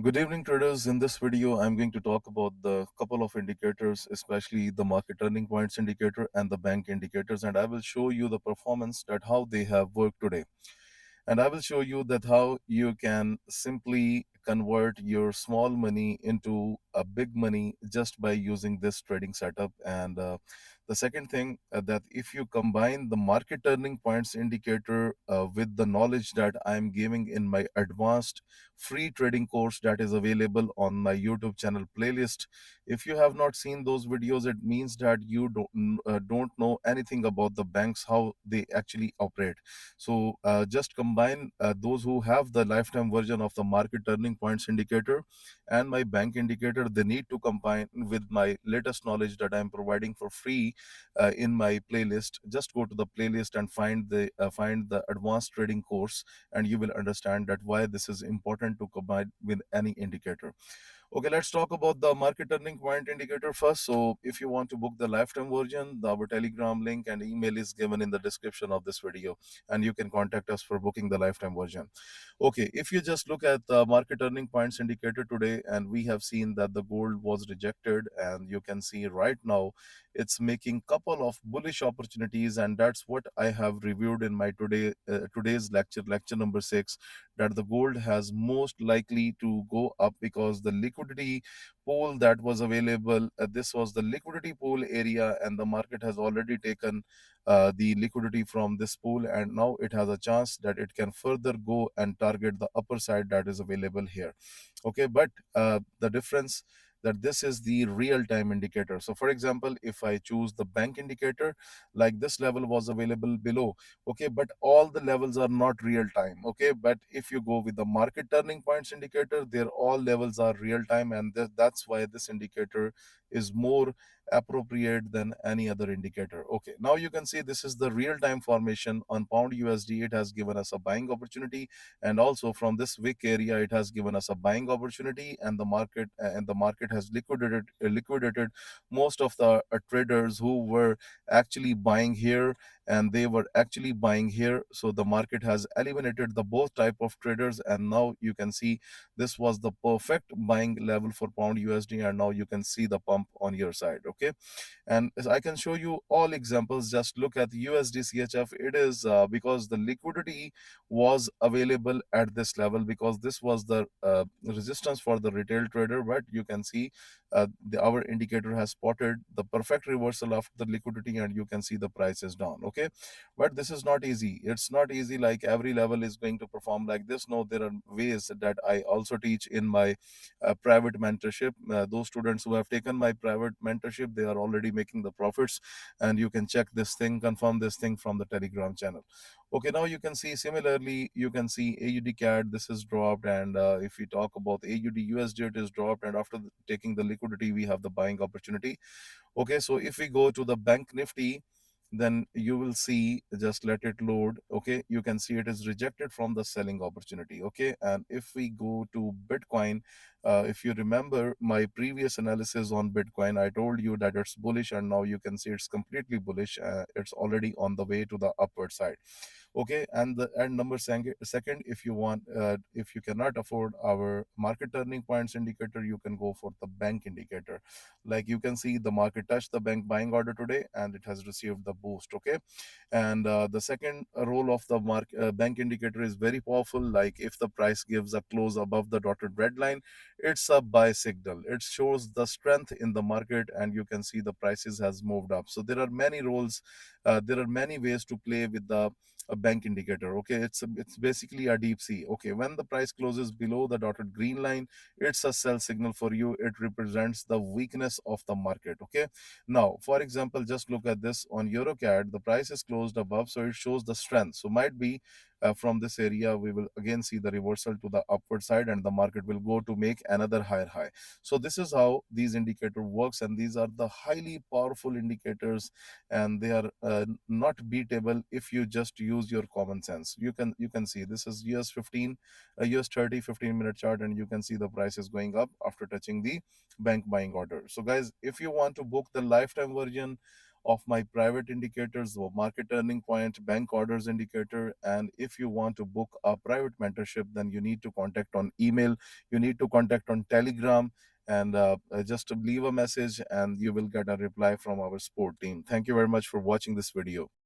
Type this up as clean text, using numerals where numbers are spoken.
Good evening, traders. In this video, I'm going to talk about the couple of indicators, especially the market turning points indicator and the bank indicators, and I will show you the performance that how they have worked today. And I will show you that how you can simply convert your small money into a big money just by using this trading setup. And the second thing that if you combine the market turning points indicator with the knowledge that I'm giving in my advanced free trading course that is available on my YouTube channel playlist. If you have not seen those videos, it means that you don't know anything about the banks, how they actually operate. So just combine those who have the lifetime version of the market turning points indicator and my bank indicator. They need to combine with my latest knowledge that I'm providing for free in my playlist. Just go to the playlist and find the advanced trading course, and you will understand that why this is important to combine with any indicator. Okay, let's talk about the market turning point indicator first. So if you want to book the lifetime version, our Telegram link and email is given in the description of this video, and you can contact us for booking the lifetime version. Okay, if you just look at the market turning points indicator today, and we have seen that the gold was rejected, and you can see right now it's making couple of bullish opportunities, and that's what I have reviewed in my today's lecture number 6, that the gold has most likely to go up because the liquidity pool that was available, this was the liquidity pool area, and the market has already taken the liquidity from this pool, and now it has a chance that it can further go and target the upper side that is available here. Okay, but the difference that this is the real time indicator. So for example, if I choose the bank indicator, like this level was available below, okay, but all the levels are not real time. Okay, but if you go with the market turning points indicator, their all levels are real time, and that's why this indicator is more appropriate than any other indicator. Okay, now you can see this is the real time formation on pound USD. It has given us a buying opportunity, and also from this wick area it has given us a buying opportunity, and the market has liquidated most of the traders who were actually buying here, and they were actually buying here. So the market has eliminated the both type of traders, and now you can see this was the perfect buying level for pound USD, and now you can see the pump on your side. Okay, and as I can show you all examples. Just look at USD CHF. It is because the liquidity was available at this level, because this was the resistance for the retail trader, but you can see our indicator has spotted the perfect reversal of the liquidity, and you can see the price is down. Okay, but this is not easy. It's not easy like every level is going to perform like this. No, there are ways that I also teach in my private mentorship. Those students who have taken my private mentorship, they are already making the profits, and you can check this thing, confirm this thing from the Telegram channel. Okay, now you can see similarly, you can see AUD CAD, this is dropped, and if we talk about AUD USD, it is dropped, and after taking the liquidity, we have the buying opportunity. Okay, so if we go to the bank Nifty, then you will see, just let it load. Okay, you can see it is rejected from the selling opportunity. Okay, and if we go to Bitcoin, if you remember my previous analysis on Bitcoin, I told you that it's bullish, and now you can see it's completely bullish. It's already on the way to the upward side. Okay, and number second, if you want, if you cannot afford our market turning points indicator, you can go for the bank indicator. Like you can see, the market touched the bank buying order today, and it has received the boost. Okay, and the second role of the bank indicator is very powerful. Like if the price gives a close above the dotted red line, it's a buy signal. It shows the strength in the market, and you can see the prices has moved up. So there are many roles, there are many ways to play with the a bank indicator. Okay, it's basically a deep sea. Okay, when the price closes below the dotted green line, it's a sell signal for you. It represents the weakness of the market. Okay, now for example, just look at this on EuroCAD. The price is closed above, so it shows the strength. So might be from this area we will again see the reversal to the upward side, and the market will go to make another higher high. So this is how these indicator works, and these are the highly powerful indicators, and they are not beatable if you just use your common sense. You can see this is US 15, US 30 15-minute chart, and you can see the price is going up after touching the bank buying order. So guys, if you want to book the lifetime version of my private indicators, the market turning point, bank orders indicator. And if you want to book a private mentorship, then you need to contact on email, you need to contact on Telegram, and just leave a message and you will get a reply from our support team. Thank you very much for watching this video.